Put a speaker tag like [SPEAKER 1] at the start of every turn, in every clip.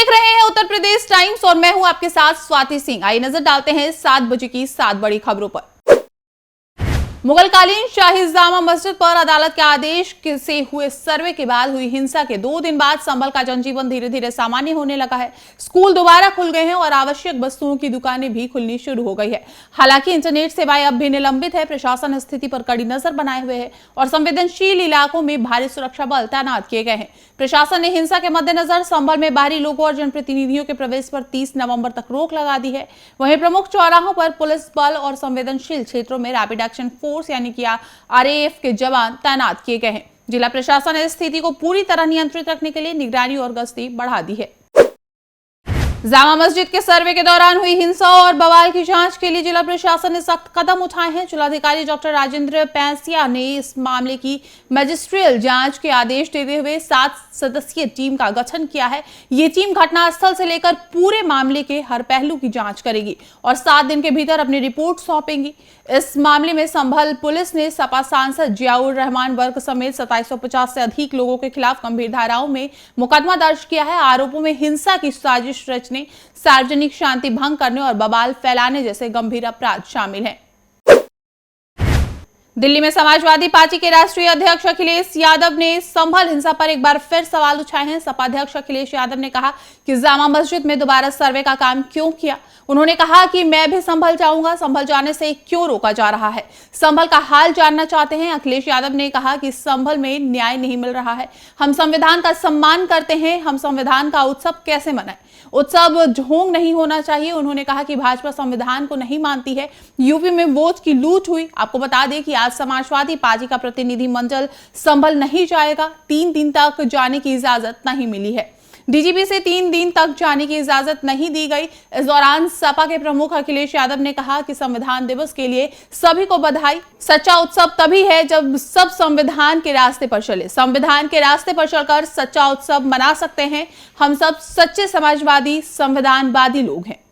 [SPEAKER 1] देख रहे हैं उत्तर प्रदेश टाइम्स और मैं हूं आपके साथ स्वाति सिंह। आइए नजर डालते हैं 7 बजे की 7 बड़ी खबरों पर। मुगलकालीन शाही जामा मस्जिद पर अदालत के आदेश से हुए सर्वे के बाद हुई हिंसा के 2 दिन बाद संभल का जनजीवन धीरे धीरे सामान्य होने लगा है। स्कूल दोबारा खुल गए हैं और आवश्यक वस्तुओं की दुकानें भी खुलनी शुरू हो गई है। हालांकि इंटरनेट सेवाएं अब भी निलंबित है। प्रशासन स्थिति पर कड़ी नजर बनाए हुए है और संवेदनशील इलाकों में भारी सुरक्षा बल तैनात किए गए हैं। प्रशासन ने हिंसा के मद्देनजर संभल में बाहरी लोगों और जनप्रतिनिधियों के प्रवेश पर 30 नवंबर तक रोक लगा दी है। वहीं प्रमुख चौराहों पर पुलिस बल और संवेदनशील क्षेत्रों में रैपिड एक्शन फोर्स यानी कि आरएएफ के जवान तैनात किए गए हैं। जिला प्रशासन ने स्थिति को पूरी तरह नियंत्रित रखने के लिए निगरानी और गश्ती बढ़ा दी है। जामा मस्जिद के सर्वे के दौरान हुई हिंसा और बवाल की जांच के लिए जिला प्रशासन ने सख्त कदम उठाए हैं। जिलाधिकारी डॉक्टर राजेंद्र पैंसिया ने इस मामले की मजिस्ट्रियल जांच के आदेश देते हुए 7 सदस्यीय टीम का गठन किया है। ये टीम घटनास्थल से लेकर पूरे मामले के हर पहलू की जांच करेगी और 7 दिन के भीतर अपनी रिपोर्ट सौंपेंगी। इस मामले में संभल पुलिस ने सपा सांसद जियाउर रहमान वर्ग समेत 2750 से अधिक लोगों के खिलाफ गंभीर धाराओं में मुकदमा दर्ज किया है। आरोपों में हिंसा की साजिश रचने, सार्वजनिक शांति भंग करने और बवाल फैलाने जैसे गंभीर अपराध शामिल हैं। दिल्ली में समाजवादी पार्टी के राष्ट्रीय अध्यक्ष अखिलेश यादव ने संभल हिंसा पर एक बार फिर सवाल उठाए हैं। सपा अध्यक्ष अखिलेश यादव ने कहा कि जामा मस्जिद में दोबारा सर्वे का काम क्यों किया। उन्होंने कहा कि मैं भी संभल जाऊंगा, संभल जाने से क्यों रोका जा रहा है, संभल का हाल जानना चाहते हैं। अखिलेश यादव ने कहा कि संभल में न्याय नहीं मिल रहा है। हम संविधान का सम्मान करते हैं, हम संविधान का उत्सव कैसे मनाएं, उत्सव ढोंग नहीं होना चाहिए। उन्होंने कहा कि भाजपा संविधान को नहीं मानती है। यूपी में वोट की लूट हुई। आपको बता दें कि आज समाजवादी पार्टी का प्रतिनिधिमंडल संभल नहीं जाएगा। 3 दिन तक जाने की इजाजत नहीं मिली है। डीजीपी से 3 दिन तक जाने की इजाजत नहीं दी गई। इस दौरान सपा के प्रमुख अखिलेश यादव ने कहा कि संविधान दिवस के लिए सभी को बधाई। सच्चा उत्सव तभी है जब सब संविधान के रास्ते पर चले। संविधान के रास्ते पर चलकर सच्चा उत्सव मना सकते हैं। हम सब सच्चे समाजवादी संविधानवादी लोग हैं।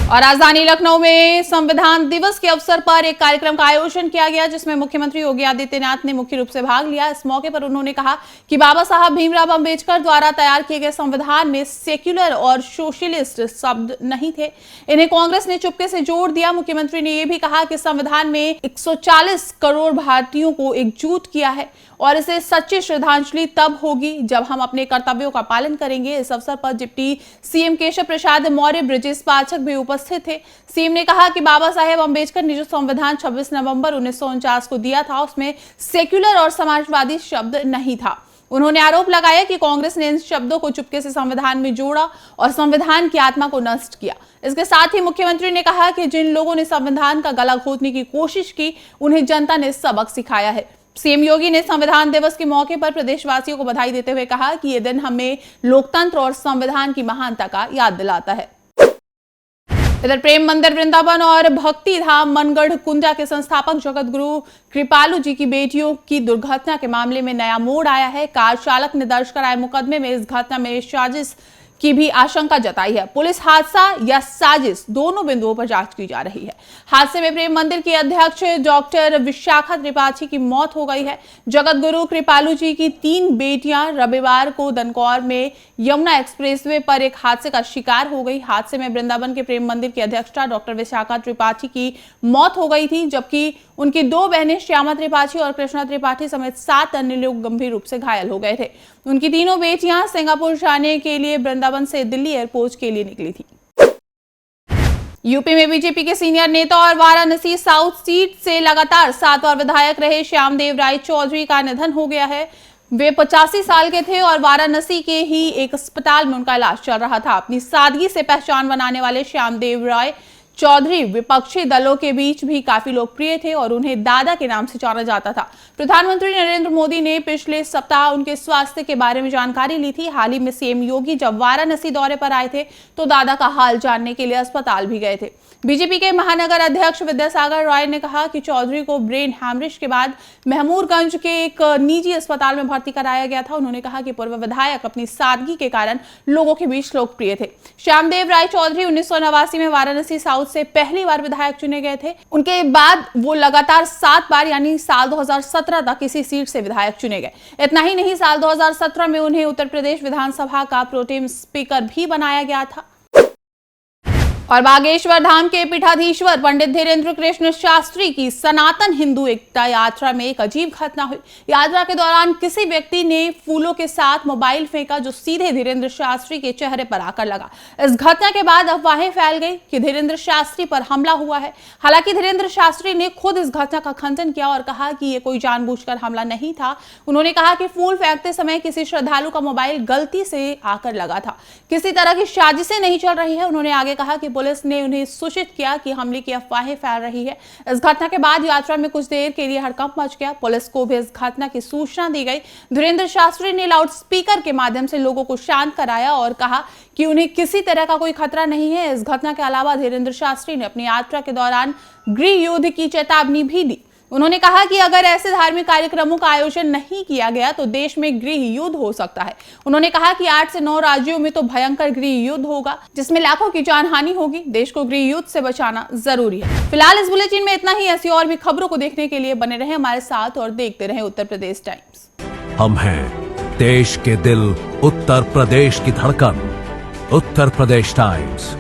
[SPEAKER 1] और राजधानी लखनऊ में संविधान दिवस के अवसर पर एक कार्यक्रम का आयोजन किया गया जिसमें मुख्यमंत्री योगी आदित्यनाथ ने मुख्य रूप से भाग लिया। इस मौके पर उन्होंने कहा कि बाबा साहब भीमराव अंबेडकर द्वारा तैयार किए गए संविधान में सेक्युलर और सोशलिस्ट शब्द नहीं थे। इन्हें कांग्रेस ने चुपके से जोड़ दिया। मुख्यमंत्री ने यह भी कहा कि संविधान में 140 करोड़ भारतीयों को एकजुट किया है और इसे सच्ची श्रद्धांजलि तब होगी जब हम अपने कर्तव्यों का पालन करेंगे। इस अवसर पर डिप्टी सीएम केशव प्रसाद मौर्य, ब्रजेश पाठक भी उपस्थित थे। सीएम ने कहा कि बाबा साहेब अंबेडकर ने जो संविधान 26 नवंबर 1949 को दिया था उसमें सेक्युलर और समाजवादी शब्द नहीं था। उन्होंने आरोप लगाया कि कांग्रेस ने इन शब्दों को चुपके से संविधान में जोड़ा और संविधान की आत्मा को नष्ट किया। इसके साथ ही मुख्यमंत्री ने कहा कि जिन लोगों ने संविधान का गला घोटने की कोशिश की उन्हें जनता ने सबक सिखाया है। सीएम योगी ने संविधान दिवस के मौके पर प्रदेशवासियों को बधाई देते हुए कहा कि यह दिन हमें लोकतंत्र और संविधान की महानता का याद दिलाता है। इधर प्रेम मंदिर वृंदावन और भक्ति धाम मनगढ़ कुंजा के संस्थापक जगत गुरु कृपालू जी की बेटियों की दुर्घटना के मामले में नया मोड़ आया है। कार चालक ने दर्ज कराए मुकदमे में इस घटना में साजिश की भी आशंका जताई है। पुलिस हादसा या साजिश दोनों बिंदुओं पर जांच की जा रही है। हादसे में प्रेम मंदिर की अध्यक्ष डॉक्टर विशाखा त्रिपाठी की मौत हो गई है। जगत गुरु कृपालू जी की 3 बेटियां रविवार को दनकौर में यमुना एक्सप्रेसवे पर एक हादसे का शिकार हो गई। हादसे में वृंदावन के प्रेम मंदिर की अध्यक्षा डॉक्टर विशाखा त्रिपाठी की मौत हो गई थी, जबकि उनकी 2 बहनें श्यामा त्रिपाठी और कृष्णा त्रिपाठी समेत 7 अन्य लोग गंभीर रूप से घायल हो गए थे। उनकी तीनों बेटियां सिंगापुर जाने के लिए वृंदावन से दिल्ली एयरपोर्ट के लिए निकली थी। यूपी में बीजेपी के सीनियर नेता और वाराणसी साउथ सीट से लगातार 7 बार विधायक रहे श्यामदेव राय चौधरी का निधन हो गया है। वे 85 साल के थे और वाराणसी के ही एक अस्पताल में उनका इलाज चल रहा था। अपनी सादगी से पहचान बनाने वाले श्यामदेव राय चौधरी विपक्षी दलों के बीच भी काफी लोकप्रिय थे और उन्हें दादा के नाम से जाना जाता था। प्रधानमंत्री नरेंद्र मोदी ने पिछले सप्ताह उनके स्वास्थ्य के बारे में जानकारी ली थी। हाल ही में सीएम योगी जब वाराणसी दौरे पर आए थे तो दादा का हाल जानने के लिए अस्पताल भी गए थे। बीजेपी के महानगर अध्यक्ष विद्यासागर राय ने कहा कि चौधरी को ब्रेन हैमरेज के बाद महमूरगंज के एक निजी अस्पताल में भर्ती कराया गया था। उन्होंने कहा कि पूर्व विधायक अपनी सादगी के कारण लोगों के बीच लोकप्रिय थे। श्यामदेव राय चौधरी 1989 में वाराणसी साउथ से पहली बार विधायक चुने गए थे। उनके बाद वो लगातार 7 बार यानी साल 2017 तक इसी सीट से विधायक चुने गए। इतना ही नहीं, साल 2017 में उन्हें उत्तर प्रदेश विधानसभा का प्रोटेम स्पीकर भी बनाया गया था। और बागेश्वर धाम के पीठाधीश्वर पंडित धीरेन्द्र कृष्ण शास्त्री की सनातन हिंदू एकता यात्रा में एक अजीब घटना हुई। यात्रा के दौरान किसी व्यक्ति ने फूलों के साथ मोबाइल फेंका जो सीधे धीरेन्द्र शास्त्री के चेहरे पर आकर लगा। इस घटना के बाद अफवाहें फैल गई कि धीरेन्द्र शास्त्री पर हमला हुआ है। हालांकि धीरेन्द्र शास्त्री ने खुद इस घटना का खंडन किया और कहा कि ये कोई जानबूझकर हमला नहीं था। उन्होंने कहा कि फूल फेंकते समय किसी श्रद्धालु का मोबाइल गलती से आकर लगा था, किसी तरह की साजिशें नहीं चल रही है। उन्होंने आगे कहा कि पुलिस ने उन्हें सूचित किया कि हमले की अफवाहें फैल रही है। इस घटना के बाद यात्रा में कुछ देर के लिए हड़कंप मच गया। पुलिस को भी इस घटना की सूचना दी गई। धीरेन्द्र शास्त्री ने लाउड स्पीकर के माध्यम से लोगों को शांत कराया और कहा कि उन्हें किसी तरह का कोई खतरा नहीं है। इस घटना के अलावा धीरेन्द्र शास्त्री ने अपनी यात्रा के दौरान गृह युद्ध की चेतावनी भी दी। उन्होंने कहा कि अगर ऐसे धार्मिक कार्यक्रमों का आयोजन नहीं किया गया तो देश में गृह युद्ध हो सकता है। उन्होंने कहा कि 8 से 9 राज्यों में तो भयंकर गृह युद्ध होगा जिसमें लाखों की जानहानि होगी। देश को गृह युद्ध से बचाना जरूरी है। फिलहाल इस बुलेटिन में इतना ही। ऐसी और भी खबरों को देखने के लिए बने रहे हमारे साथ और देखते रहे उत्तर प्रदेश टाइम्स।
[SPEAKER 2] हम हैं देश के दिल, उत्तर प्रदेश की धड़कन, उत्तर प्रदेश टाइम्स।